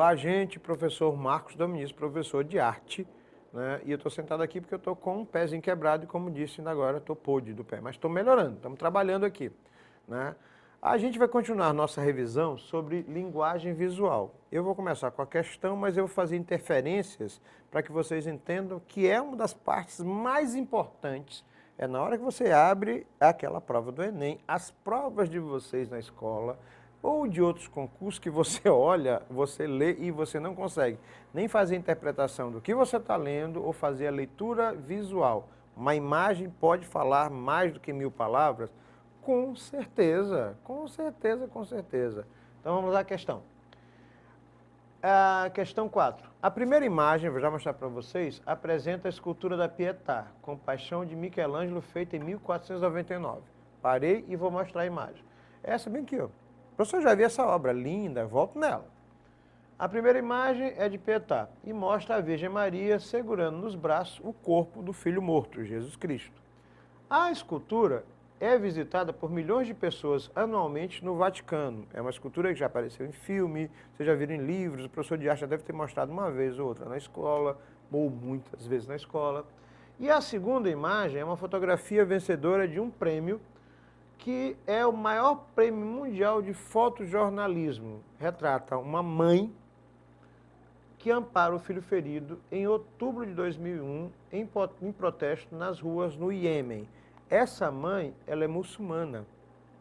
Olá, gente, professor Marcos Dominici, professor de arte, né? E eu estou sentado aqui porque eu estou com um pezinho quebrado e, como disse ainda agora, estou podre do pé, mas estou melhorando, estamos trabalhando aqui, né? A gente vai continuar nossa revisão sobre linguagem visual. Eu vou começar com a questão, mas eu vou fazer interferências para que vocês entendam que é uma das partes mais importantes. É na hora que você abre aquela prova do Enem, as provas de vocês na escola, ou de outros concursos que você olha, você lê e você não consegue nem fazer a interpretação do que você está lendo ou fazer a leitura visual. Uma imagem pode falar mais do que 1000 palavras? Com certeza, com certeza, com certeza. Então vamos à questão. A questão 4. A primeira imagem, vou já mostrar para vocês, apresenta a escultura da Pietà, Compaixão de Michelangelo, feita em 1499. Parei e vou mostrar a imagem. Essa bem aqui, ó. O professor já viu essa obra, linda, volto nela. A primeira imagem é de Pietà e mostra a Virgem Maria segurando nos braços o corpo do Filho morto, Jesus Cristo. A escultura é visitada por milhões de pessoas anualmente no Vaticano. É uma escultura que já apareceu em filme, vocês já viram em livros, o professor de arte já deve ter mostrado uma vez ou outra na escola, ou muitas vezes na escola. E a segunda imagem é uma fotografia vencedora de um prêmio que é o maior prêmio mundial de fotojornalismo. Retrata uma mãe que ampara o filho ferido em outubro de 2001 em protesto nas ruas no Iêmen. Essa mãe, ela é muçulmana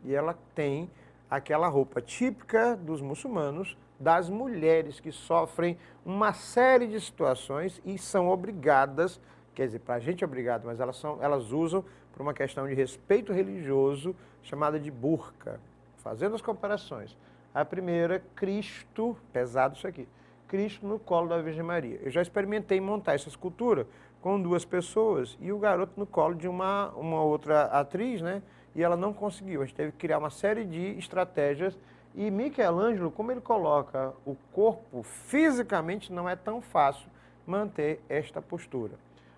e ela tem aquela roupa típica dos muçulmanos, das mulheres que sofrem uma série de situações e são obrigadas, quer dizer, para a gente é obrigado, mas elas usam por uma questão de respeito religioso, chamada de burca. Fazendo as comparações. A primeira, Cristo, pesado isso aqui, Cristo no colo da Virgem Maria. Eu já experimentei montar essa escultura com 2 pessoas e o garoto no colo de uma outra atriz, né? E ela não conseguiu. A gente teve que criar uma série de estratégias e Michelangelo, como ele coloca o corpo, fisicamente não é tão fácil manter esta postura.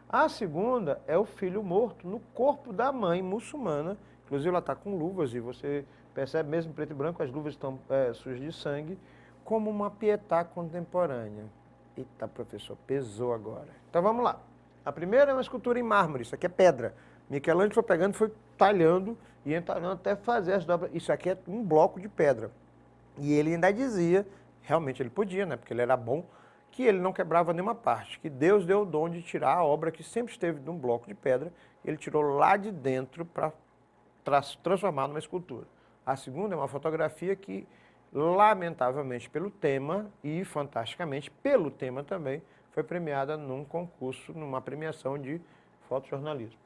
A segunda é o filho morto no corpo da mãe muçulmana, inclusive ela está com luvas e você percebe mesmo preto e branco, as luvas estão sujas de sangue, como uma Pietà contemporânea. Eita, professor, pesou agora. Então vamos lá. A primeira é uma escultura em mármore, isso aqui é pedra. Michelangelo foi pegando, foi talhando e entalhando até fazer as dobras. Isso aqui é um bloco de pedra. E ele ainda dizia, realmente ele podia, né, porque ele era bom, que ele não quebrava nenhuma parte, que Deus deu o dom de tirar a obra que sempre esteve de um bloco de pedra, ele tirou lá de dentro para transformar numa escultura. A segunda é uma fotografia que, lamentavelmente pelo tema e fantasticamente pelo tema também, foi premiada num concurso, numa premiação de fotojornalismo.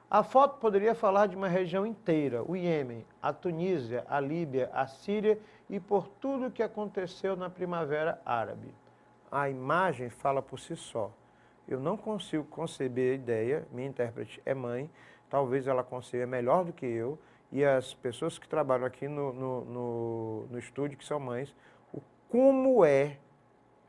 A foto poderia falar de uma região inteira, o Iêmen, a Tunísia, a Líbia, a Síria e por tudo o que aconteceu na Primavera Árabe. A imagem fala por si só. Eu não consigo conceber a ideia, minha intérprete é mãe, talvez ela consiga melhor do que eu, e as pessoas que trabalham aqui no estúdio, que são mães, como é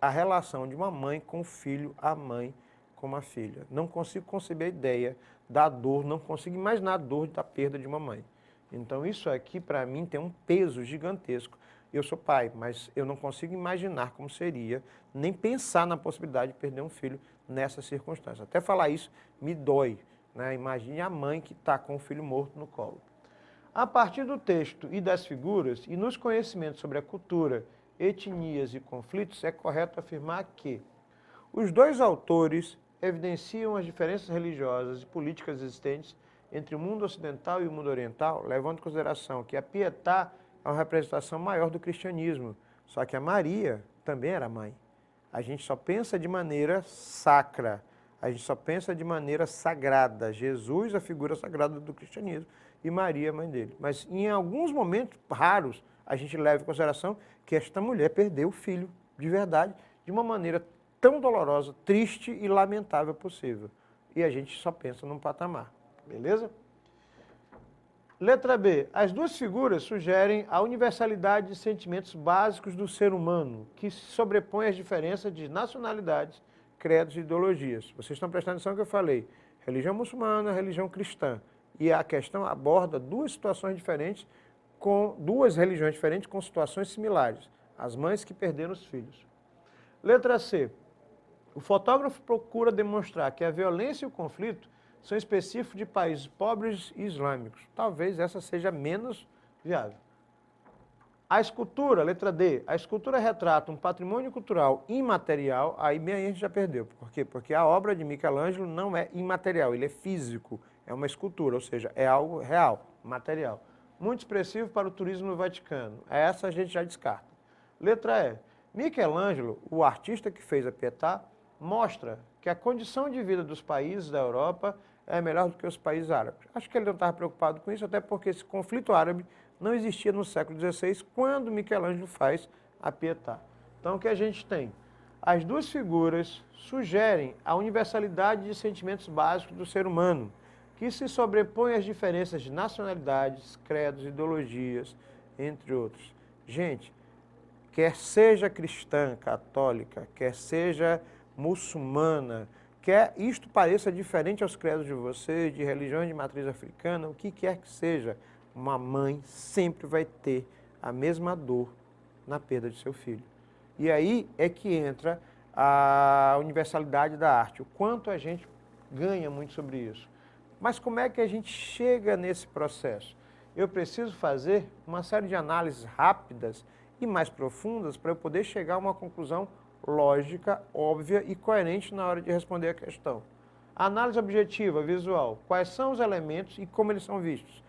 a relação de uma mãe com o filho, a mãe com uma filha. Não consigo conceber a ideia da dor, não consigo imaginar a dor da perda de uma mãe. Então isso aqui para mim tem um peso gigantesco. Eu sou pai, mas eu não consigo imaginar como seria, nem pensar na possibilidade de perder um filho nessa circunstância. Até falar isso me dói, né? Imagine a mãe que está com o filho morto no colo. A partir do texto e das figuras, e nos conhecimentos sobre a cultura, etnias e conflitos, é correto afirmar que os 2 autores evidenciam as diferenças religiosas e políticas existentes entre o mundo ocidental e o mundo oriental, levando em consideração que a Pietà é uma representação maior do cristianismo, só que a Maria também era mãe. A gente só pensa de maneira sacra, a gente só pensa de maneira sagrada. Jesus, a figura sagrada do cristianismo, e Maria, a mãe dele. Mas em alguns momentos raros, a gente leva em consideração que esta mulher perdeu o filho de verdade, de uma maneira tão dolorosa, triste e lamentável possível. E a gente só pensa num patamar, beleza? Letra B. As 2 figuras sugerem a universalidade de sentimentos básicos do ser humano, que se sobrepõe às diferenças de nacionalidades, credos e ideologias. Vocês estão prestando atenção no que eu falei. Religião muçulmana, religião cristã. E a questão aborda 2 situações diferentes, com 2 religiões diferentes com situações similares. As mães que perderam os filhos. Letra C. O fotógrafo procura demonstrar que a violência e o conflito são específicos de países pobres e islâmicos. Talvez essa seja menos viável. A escultura, letra D, a escultura retrata um patrimônio cultural imaterial, aí bem a gente já perdeu. Por quê? Porque a obra de Michelangelo não é imaterial, ele é físico, é uma escultura, ou seja, é algo real, material. Muito expressivo para o turismo no Vaticano. Essa a gente já descarta. Letra E, Michelangelo, o artista que fez a Pietà, mostra que a condição de vida dos países da Europa é melhor do que os países árabes. Acho que ele não estava preocupado com isso, até porque esse conflito árabe não existia no século XVI, quando Michelangelo faz a Pietà. Então, o que a gente tem? As duas figuras sugerem a universalidade de sentimentos básicos do ser humano, que se sobrepõem às diferenças de nacionalidades, credos, ideologias, entre outros. Gente, quer seja cristã, católica, quer seja muçulmana, quer isto pareça diferente aos credos de vocês, de religiões de matriz africana, o que quer que seja, uma mãe sempre vai ter a mesma dor na perda de seu filho. E aí é que entra a universalidade da arte, o quanto a gente ganha muito sobre isso. Mas como é que a gente chega nesse processo? Eu preciso fazer uma série de análises rápidas e mais profundas para eu poder chegar a uma conclusão lógica, óbvia e coerente na hora de responder a questão. Análise objetiva, visual. Quais são os elementos e como eles são vistos?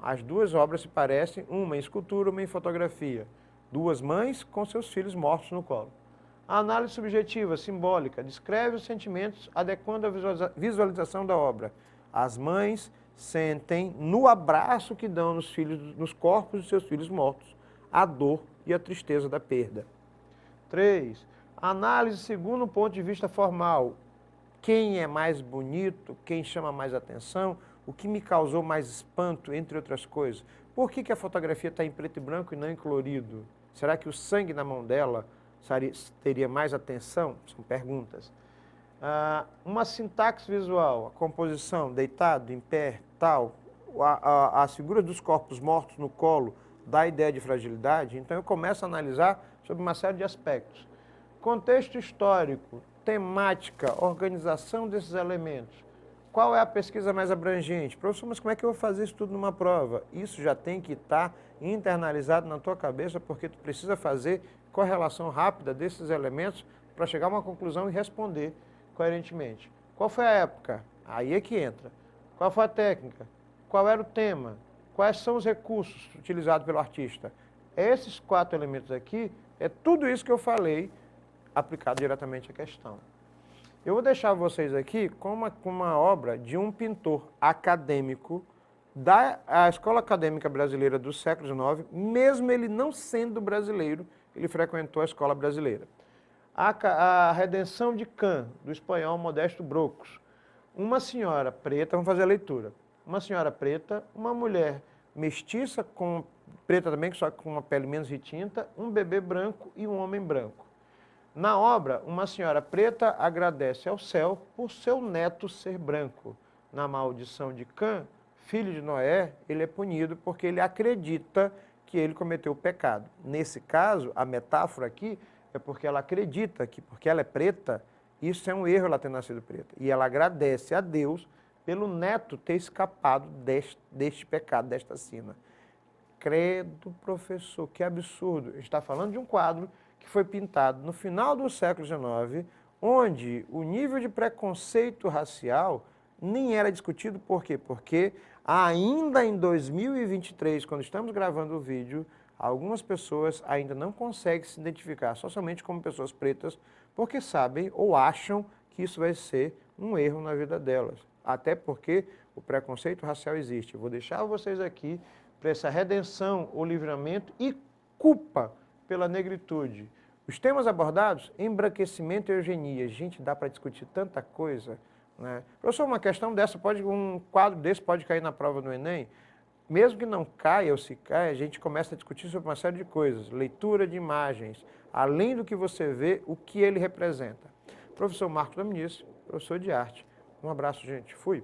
As duas obras se parecem, uma em escultura, uma em fotografia. Duas mães com seus filhos mortos no colo. A análise subjetiva, simbólica, descreve os sentimentos adequando a visualização da obra. As mães sentem no abraço que dão nos corpos de seus filhos mortos a dor e a tristeza da perda. 3. Análise segundo o ponto de vista formal. Quem é mais bonito, quem chama mais atenção, o que me causou mais espanto, entre outras coisas. Por que a fotografia está em preto e branco e não em colorido? Será que o sangue na mão dela teria mais atenção? São perguntas. Uma sintaxe visual, a composição, deitado, em pé, tal, as figuras dos corpos mortos no colo, dá a ideia de fragilidade, então eu começo a analisar sobre uma série de aspectos. Contexto histórico, temática, organização desses elementos. Qual é a pesquisa mais abrangente? Professor, mas como é que eu vou fazer isso tudo numa prova? Isso já tem que estar internalizado na tua cabeça, porque tu precisa fazer correlação rápida desses elementos para chegar a uma conclusão e responder coerentemente. Qual foi a época? Aí é que entra. Qual foi a técnica? Qual era o tema? Quais são os recursos utilizados pelo artista? Esses 4 elementos aqui, é tudo isso que eu falei aplicado diretamente à questão. Eu vou deixar vocês aqui com uma obra de um pintor acadêmico da Escola Acadêmica Brasileira do século XIX, mesmo ele não sendo brasileiro, ele frequentou a escola brasileira. A Redenção de Can, do espanhol Modesto Brocos. Uma senhora preta, vamos fazer a leitura. Uma senhora preta, uma mulher mestiça, preta também, só com uma pele menos retinta, um bebê branco e um homem branco. Na obra, uma senhora preta agradece ao céu por seu neto ser branco. Na maldição de Cã, filho de Noé, ele é punido porque ele acredita que ele cometeu o pecado. Nesse caso, a metáfora aqui é porque ela acredita que, porque ela é preta, isso é um erro ela ter nascido preta. E ela agradece a Deus pelo neto ter escapado deste pecado, desta sina. Credo, professor, que absurdo. A gente está falando de um quadro que foi pintado no final do século XIX, onde o nível de preconceito racial nem era discutido. Por quê? Porque ainda em 2023, quando estamos gravando o vídeo, algumas pessoas ainda não conseguem se identificar socialmente como pessoas pretas, porque sabem ou acham que isso vai ser um erro na vida delas. Até porque o preconceito racial existe. Eu vou deixar vocês aqui para essa redenção, o livramento e culpa pela negritude. Os temas abordados, embranquecimento e eugenia. Gente, dá para discutir tanta coisa, né? Professor, uma questão dessa, um quadro desse pode cair na prova do Enem? Mesmo que não caia ou se caia, a gente começa a discutir sobre uma série de coisas. Leitura de imagens, além do que você vê, o que ele representa. Professor Marcos Dominici, professor de arte. Um abraço, gente. Fui.